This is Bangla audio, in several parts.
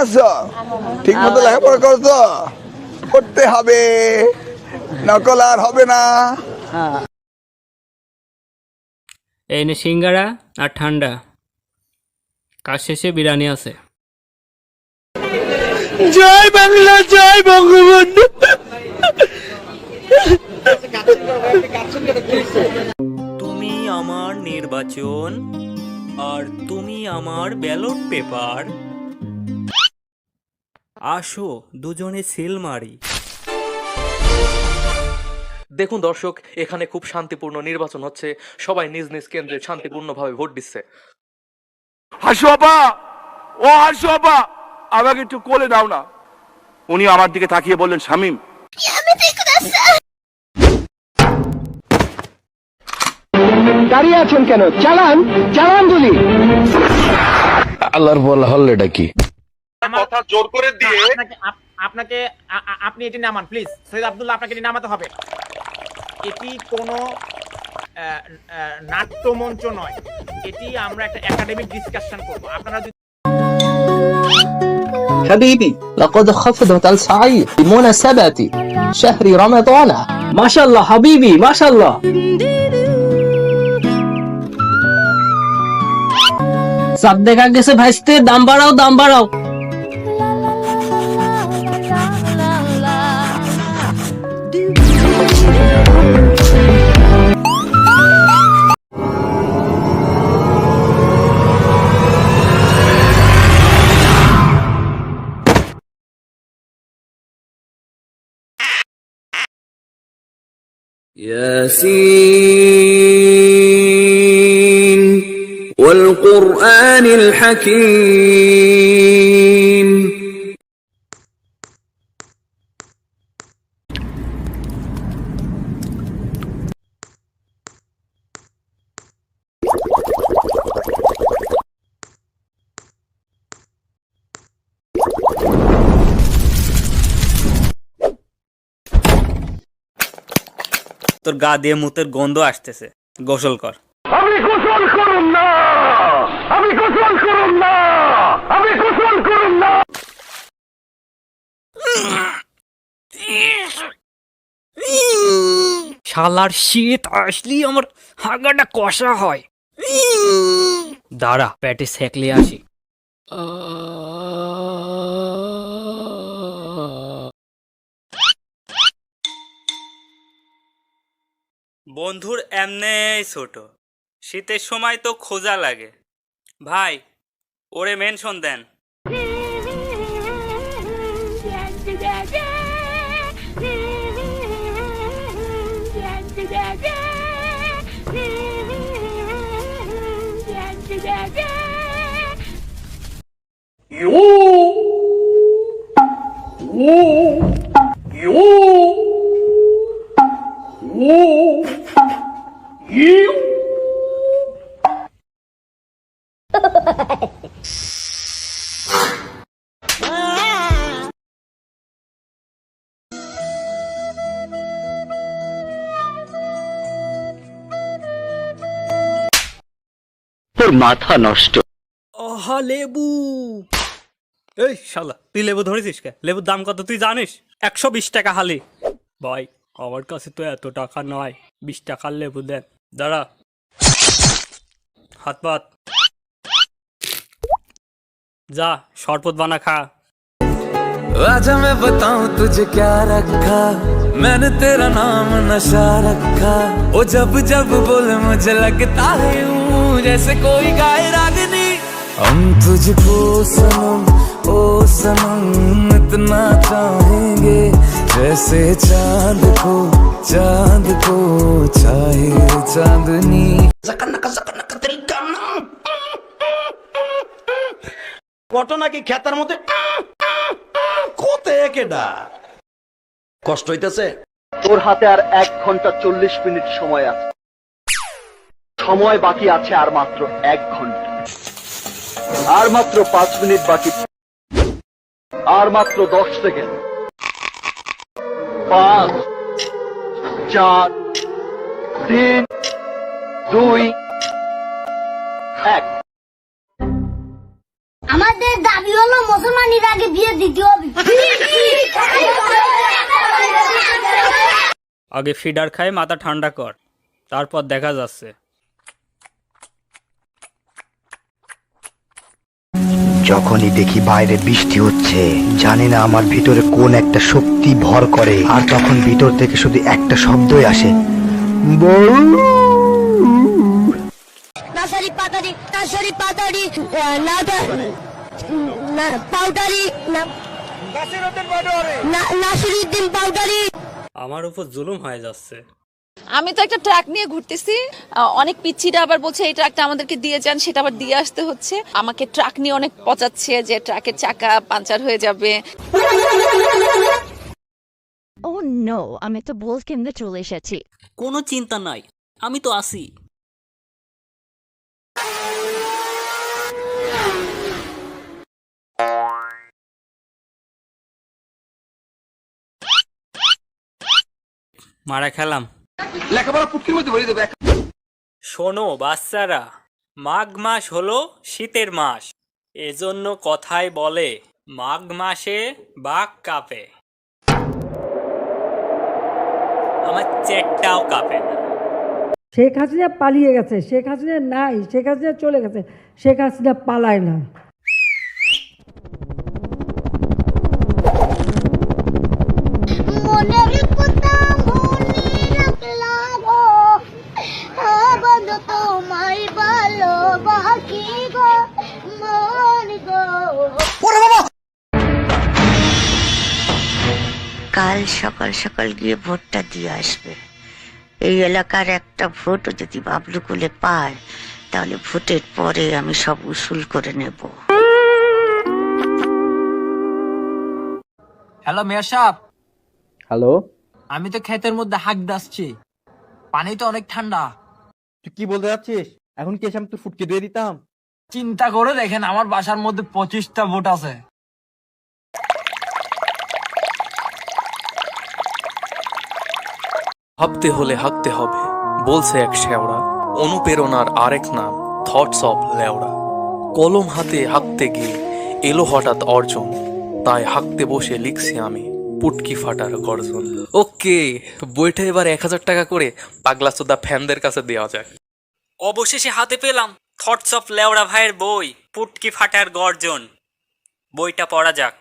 আছো? ঠিক মতো লেখাপড়া করছো? করতে হবে, নকল আর হবে না। এই নে সিঙ্গারা আর ঠান্ডা, কাজ শেষে বিরিয়ানি আছে। জয় বাংলা, জয় বঙ্গবন্ধু। তুমি আমার নির্বাচন আর তুমি আমার ব্যালট পেপার, আসো দুজনে সিল মারি। দেখুন দর্শক, এখানে খুব শান্তিপূর্ণ নির্বাচন হচ্ছে, সবাই নিজ নিজ কেন্দ্রে শান্তিপূর্ণভাবে ভোট দিচ্ছে। হাসু আপা, ও হাসু আপা, আমাকে একটু কোলে দাও না। উনি আমার দিকে তাকিয়ে বললেন, শামীম দাঁড়িয়ে আছেন কেন? চালান, চালান গুলি। আল্লাহর বলা হল্লেটা কি? কথা জোর করে দিয়ে আপনাকে আপনি এটি নামান প্লিজ। সৈয়দ আব্দুল্লাহ, আপনাকে এটি নামাতে হবে। এটি কোনো নাট্যমঞ্চ নয়, এটি আমরা একটা একাডেমিক ডিসকাশন করব। আপনারা حبيبي لقد خفضت السعير بمناسبة شهر رمضان. ما شاء الله حبيبي، ما شاء الله. সব দেখা গেছে ভাইস্তে, দাম বাড়াও, দাম বাড়াও। ياسين والقرآن الحكيم. তোর গা দিয়ে মুতের গন্ধ আসতেছে, গোসল কর। আমি গোসল করুন না, আমি গোসল করুন না, আমি গোসল করুন না। শালার শীত আসলি আমার হাগাটা কষা হয়। দাঁড়া, পেটে সেকলে আসি। বন্ধুর এমনে ছোট, শীতের সময় তো খোঁজা লাগে। ভাই, ওরে মেনশন দেন। তোর মাথা নষ্ট। আহা লেবু। এই শালা, তুই লেবু ধরেছিস কে? লেবুর দাম কত তুই জানিস? 120 টাকা হালি। ভাই, আমার কাছে তো এত টাকা নয়, 20 টাকার লেবু দেন। দাঁড়া, হাত পাত, যা শরবত বানা খা। आजा मैं बताऊं तुझे क्या रखा, मैंने तेरा नाम नशा रखा। ओ जब जब बोले मुझे लगता है यूं जैसे कोई गाए रागनी। हम तुझको सनम, ओ सनम इतना चाहेंगे जैसे चांद को चाहे चांदनी। ঘটনা কি খেতার মধ্যে কোথায় কেডা কষ্ট হইতেছে? তোর হাতে আর 1 ঘন্টা 40 মিনিট সময় আছে। সময় বাকি আছে আর মাত্র 1 ঘন্টা, আর মাত্র 5 মিনিট বাকি, আর মাত্র 10 সেকেন্ড। 5 4 3 2 1। আমাদের দাবি হলো মুসলমানের আগে বিয়ে দিতে হবে। আগে ফিডার খায় মাথা ঠান্ডা কর, তারপর দেখা যাচ্ছে। যখনই দেখি বাইরে বৃষ্টি হচ্ছে, জানি না আমার ভিতরে কোন একটা শক্তি ভর করে, আর তখন ভিতর থেকে শুধু একটা শব্দই আসে, বউ। নাসারি পাতারি পাউডারি নাসিরুদ্দিন পাউডারি। আমার উপর জুলুম হয়ে যাচ্ছে। আমি তো একটা ট্রাক নিয়ে ঘুরতেছি, অনেক পিচ্ছিরা আবার বলছে এই ট্রাকটা আমাদেরকে দিয়ে যান, সেটা আবার দিয়ে আসতে হচ্ছে। আমাকে ট্রাক নিয়ে অনেক পচাচ্ছে যে ট্রাকের চাকা পাঞ্চার হয়ে যাবে। ও নো, আমি তো বল কেন্দ্রে চলে এসেছি। কোনো চিন্তা নাই, আমি তো আসি। মারা খেলাম। লেখাপড়া পুটকির মধ্যে ভরে দেবে। শোনো বাচ্চারা, মাঘ মাস হলো শীতের মাস, এজন্য কথায় বলে মাঘ মাসে বাঘ কাঁপে। আমার চেকটাও কাঁপে না। শেখ হাসিনা পালিয়ে গেছে, শেখ হাসিনা নাই, শেখ হাসিনা চলে গেছে, শেখ হাসিনা পালায় না। মনের কথা মনে রাখলাম বন্ধু, তোমায় ভালোবাসি গো মন গো। কাল সকাল সকাল গিয়ে ভোটটা দিয়ে আসবে। এই এলাকার একটা ভোট যদি বাবলু কুলে পায়, তাহলে ভোটের পরে আমি সব উসুল করে নেব। হ্যালো মেয়র সাহেব। হ্যালো, আমি তো ক্ষেতের মধ্যে হাঁক দাসছি, পানি তো অনেক ঠান্ডা। তুই কি বলতে যাচ্ছিস? এখন কি এসে আমি তোর ফুটকে দিয়ে দিতাম? চিন্তা করে দেখেন, আমার বাসার মধ্যে 25টা ভোট আছে। ভাবতে হলে হাঁকতে হবে, বলছে এক শেওড়া। অনুপ্রেরণার আরেক নাম থটস অফ লেওড়া। কলম হাতে হাঁকতে গিয়ে এলো হঠাৎ অর্জন, তাই হাঁকতে বসে লিখছি আমি পুটকি ফাটার গর্জন। ওকে, বইটা এবার 1000 টাকা করে পাগলা চোদা ফ্যানদের কাছে দেওয়া যায়। অবশেষে হাতে পেলাম থটস অফ লেওড়া ভাইয়ের বই পুটকি ফাটার গর্জন। বইটা পড়া যাক।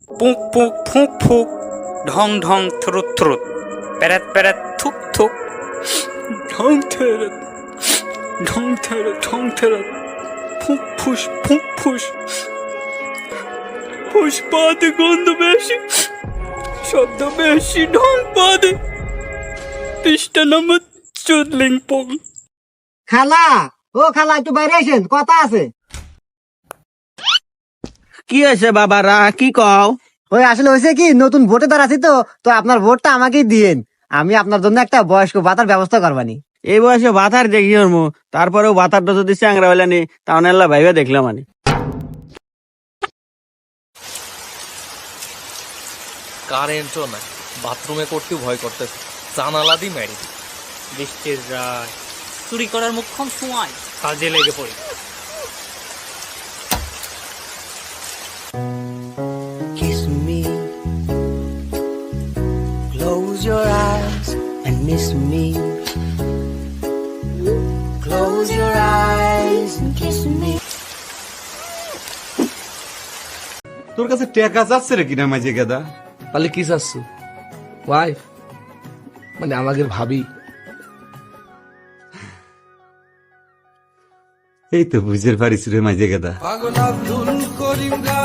পুক পুক ফুক ফুক, ঢং ঢং থ্রুত থ্রুত, প্যারাত প্যারাত থুক থুক, ঢং থেরাত ঢং থেরাত ঢং থেরাত, ফুক ফুস ফুক ফুস, ফুস পাতে গন্ধ বেশি, শব্দ বেশি, ঢং পাদে, পৃষ্ঠা নম্বর 14। খালা, ও খালা, একটু বাইরে আসেন, কথা আছে। কি হয়েছে বাবারা, কি কও? ওই আসলে হয়েছে কি, নতুন ভোটে দাঁড়াচ্ছি তো আপনার ভোটটা আমাকেই দিয়েন, আমি আপনার জন্য একটা বয়স্ক ভাতার ব্যবস্থা করবানি। এই বয়সে ভাতার দেখি ওর, তারপরেও ভাতারটা যদি চ্যাংরা হইলানি, তাহলে আল্লাহ ভাইবা দেখলাম আমি। কারেন্টও নাই, বাথরুমে করতেও ভয় করতেছে, জানালা দি মেরি। বৃষ্টির রায়, চুরি করার মুখ্যম সময়, কাজে লেগে পড়ি। Kiss me, close your eyes and miss me. Close your eyes and kiss me. তোর কাছে টাকা যাচ্ছে রে কিনা মাঝে গাদা? তাহলে কি চাচ্ছ? ওয়াইফ মানে আমাদের ভাবি? এই তো বুঝের পারিস রে মাঝে গাদা। পাগল আব্দুল করিম গা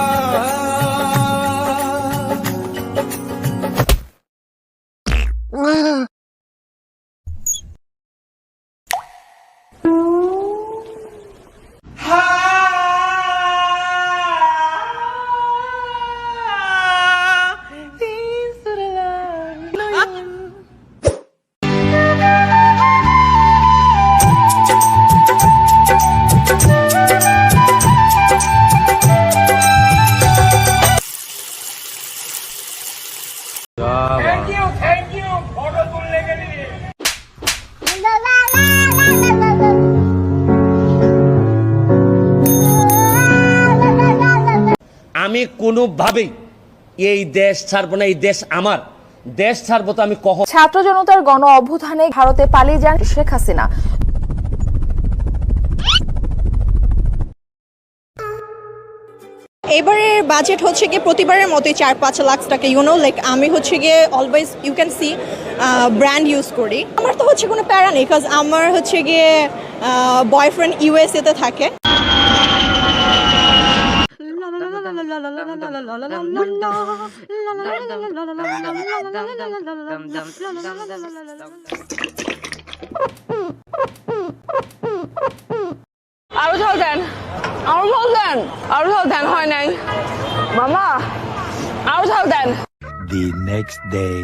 থ্যাংক ইউ, ফটো তুলে আমি কোনোভাবেই এই দেশ ছাড়বো না, এই দেশ আমার, দেশ ছাড়বো তো আমি কখন। ছাত্র জনতার গণ অভ্যুত্থানে ভারতে পালিয়ে যান শেখ হাসিনা। এবারের বাজেট হচ্ছে গিয়ে প্রতিবারের মতোই 4-5 লাখ টাকা, লাইক আমি হচ্ছে গিয়ে always you can see brand use করি। আমার তো হচ্ছে কোনো প্যারা নেই, বিকজ আমার হচ্ছে গিয়ে বয়ফ্রেন্ড ইউএসএ তে থাকে। আরো ঝাল দেন, আরো ঝাল দেন, আরো ঝাল দেন, হয় নাই মামা, আরো ঝাল দেন। The next day.